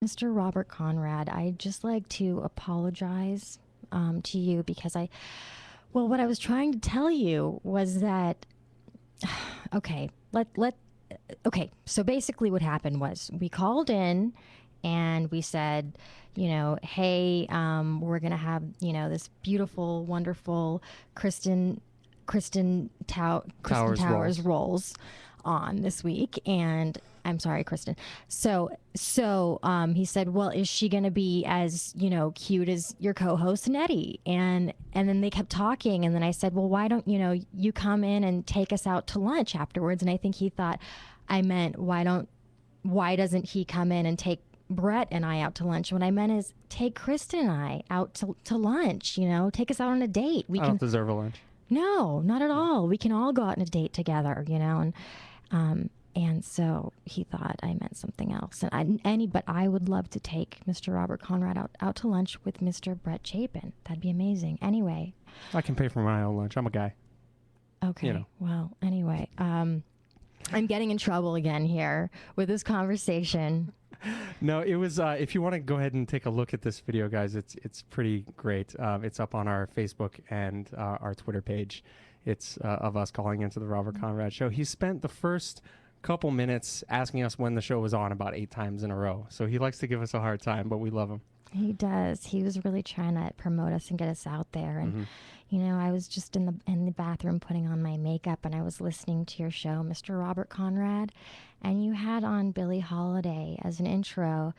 Mr. Robert Conrad, I'd just like to apologize to you because well, what I was trying to tell you was that, okay, okay, so basically what happened was we called in and we said, hey, we're going to have, this beautiful, wonderful Kristin Towers Rowles on this week, and I'm sorry, Kristin. So he said, well, is she going to be as, cute as your co-host Nettie? And then they kept talking, and then I said, well, why don't, you come in and take us out to lunch afterwards? And I think he thought I meant, why doesn't he come in and take Brett and I out to lunch? What I meant is take Kristin and I out to lunch, take us out on a date. I don't deserve a lunch. No, not at all. We can all go out on a date together, and so he thought I meant something else. But I would love to take Mr. Robert Conrad out to lunch with Mr. Brett Chapin. That'd be amazing. Anyway. I can pay for my own lunch. I'm a guy. Okay. Well, anyway, I'm getting in trouble again here with this conversation. No, it was, if you want to go ahead and take a look at this video, guys, it's pretty great. It's up on our Facebook and our Twitter page. It's of us calling into the Robert Conrad Show. He spent the first couple minutes asking us when the show was on about 8 times in a row. So he likes to give us a hard time, but we love him. He does. He was really trying to promote us and get us out there. And, I was just in the bathroom putting on my makeup, and I was listening to your show, Mr. Robert Conrad, and you had on Billie Holiday as an intro,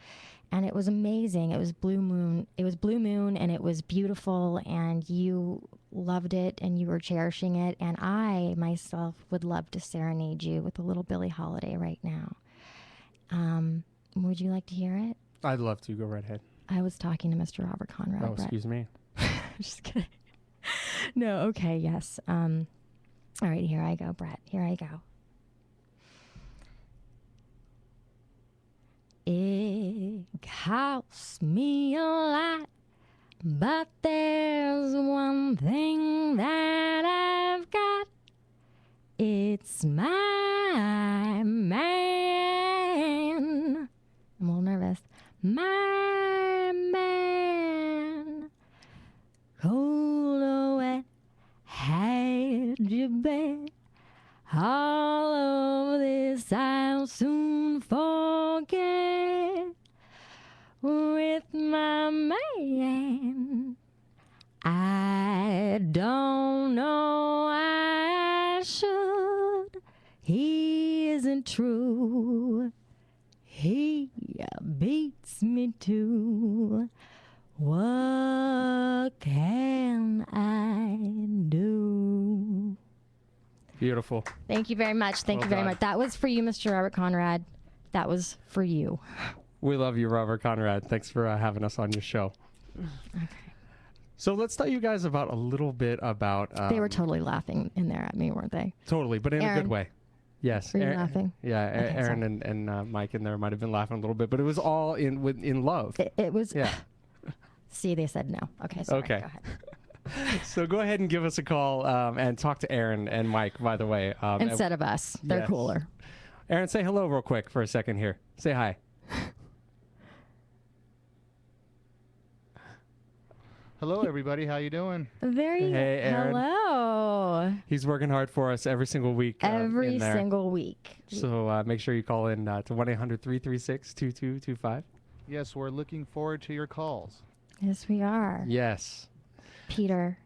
and it was amazing. It was Blue Moon. It was Blue Moon, and it was beautiful, and you loved it, and you were cherishing it. And I, myself, would love to serenade you with a little Billie Holiday right now. Would you like to hear it? I'd love to. Go right ahead. I was talking to Mr. Robert Conrad. Oh, excuse me. Just kidding. No, okay, yes. All right, here I go, Brett. Here I go. It costs me a lot, but there's one thing that I've got. It's my man. I'm a little nervous. My man. Cold or wet, had you bet. All of this I'll soon forget. With my man, I don't know I should. He isn't true. He beats me too. What can I do? Beautiful. Thank you very much. Thank you very much. That was for you, Mr. Robert Conrad. That was for you. We love you, Robert Conrad. Thanks for having us on your show. Okay. So let's tell you guys about a little bit about... they were totally laughing in there at me, weren't they? Totally, but in a good way. Yes. Were you laughing? Yeah, Okay, Aaron and Mike in there might have been laughing a little bit, but it was all in love. It was... Yeah. See, they said no. Okay, sorry. Okay. Go ahead. So go ahead and give us a call and talk to Aaron and Mike, by the way. Instead of us. They're cooler. Aaron, say hello real quick for a second here. Say hi. Hello, everybody. How you doing? Hey, Aaron. Hello. He's working hard for us every single week. Every single week. So make sure you call in to 1-800-336-2225. Yes, we're looking forward to your calls. Yes, we are. Yes. Peter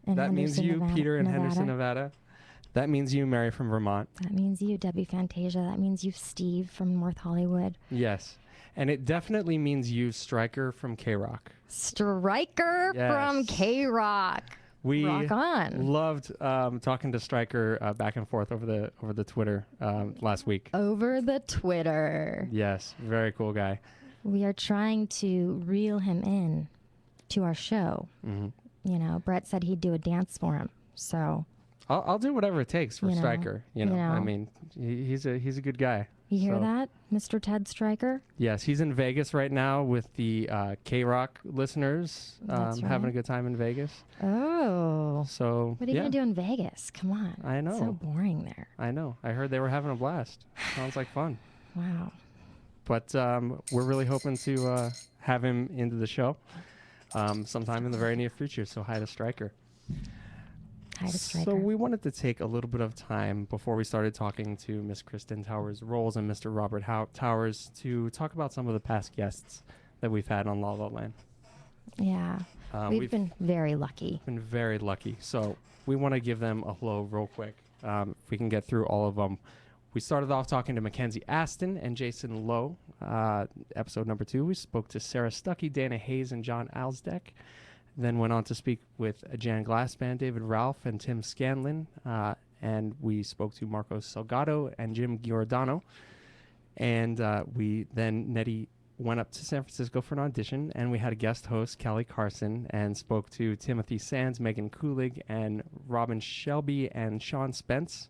in That Henderson, means you, Nevada, Peter in Nevada. Henderson, Nevada. That means you, Mary from Vermont. That means you, Debbie Fantasia. That means you, Steve from North Hollywood. Yes. And it definitely means you, Stryker from K-Rock. Stryker from K-Rock. We Rock on. loved talking to Stryker back and forth over the Twitter last week. Over the Twitter. Yes, very cool guy. We are trying to reel him in to our show. Mm-hmm. Brett said he'd do a dance for him. So I'll do whatever it takes for Stryker. I mean, he's a good guy. You hear that, Mr. Ted Stryker? Yes, he's in Vegas right now with the K-Rock listeners, That's right. having a good time in Vegas. Oh. So what are you going to do in Vegas? Come on. I know. It's so boring there. I know. I heard they were having a blast. Sounds like fun. Wow. but we're really hoping to have him into the show sometime in the very near future. So hi to Stryker. Hi to Stryker. So we wanted to take a little bit of time before we started talking to Miss Kristin Towers-Rowles and Mr. Robert Towers to talk about some of the past guests that we've had on La La Land. Yeah, we've been very lucky. Been very lucky. So we want to give them a hello real quick. If we can get through all of them. We started off talking to Mackenzie Aston and Jason Lowe. Episode number 2, we spoke to Sarah Stuckey, Dana Hayes, and John Alsdeck. Then went on to speak with Jan Glassband, David Ralph, and Tim Scanlon. And we spoke to Marcos Salgado and Jim Giordano. And Nettie went up to San Francisco for an audition, and we had a guest host, Kelly Carson, and spoke to Timothy Sands, Megan Kulig, and Robin Shelby and Sean Spence.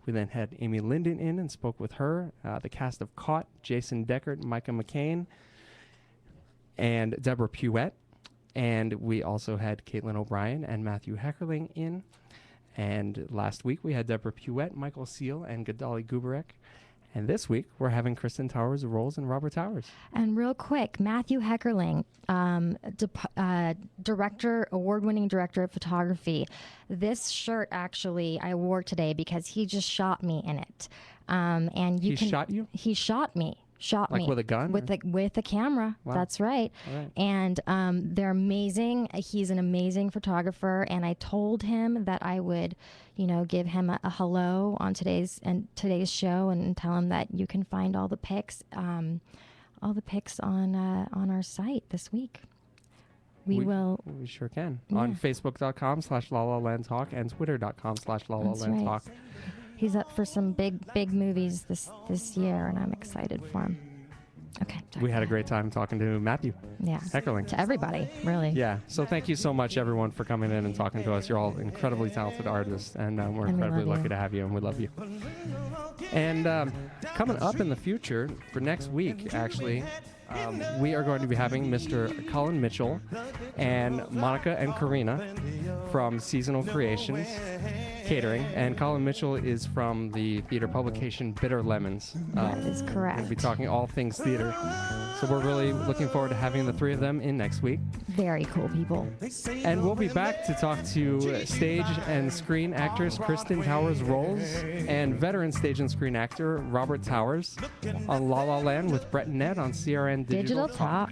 We then had Amy Linden in and spoke with her, the cast of Caught, Jason Deckert, Micah McCain, and Deborah Puette. And we also had Caitlin O'Brien and Matthew Heckerling in. And last week we had Deborah Puette, Michael Seal, and Gadali Gubarek. And this week we're having Kristin Towers-Rowles and Robert Towers. And real quick, Matthew Heckerling, award-winning director of photography. This shirt actually I wore today because he just shot me in it. And He shot you? He shot me. Like with a gun? With a camera. Wow. That's right. All right. And they're amazing. He's an amazing photographer, and I told him that I would, give him a hello on today's show and tell him that you can find all the pics on our site this week. We sure can. Yeah. On Facebook.com/LaLaLandTalk and Twitter.com/LaLaLandTalk. Right. He's up for some big movies this year, and I'm excited for him. Okay. We had a great time talking to Matthew. Yeah. Heckerling. To everybody, really. Yeah. So thank you so much, everyone, for coming in and talking to us. You're all incredibly talented artists, and we're incredibly lucky to have you, and we love you. And coming up in the future, for next week, actually, we are going to be having Mr. Colin Mitchell and Monica and Karina from Seasonal Creations Catering. And Colin Mitchell is from the theater publication Bitter Lemons. That is correct. We'll be talking all things theater. So we're really looking forward to having the three of them in next week. Very cool people. And we'll be back to talk to stage and screen actress Kristin Towers-Rowles and veteran stage and screen actor Robert Towers on La La Land with Brett and Nett on CRN Digital Talk.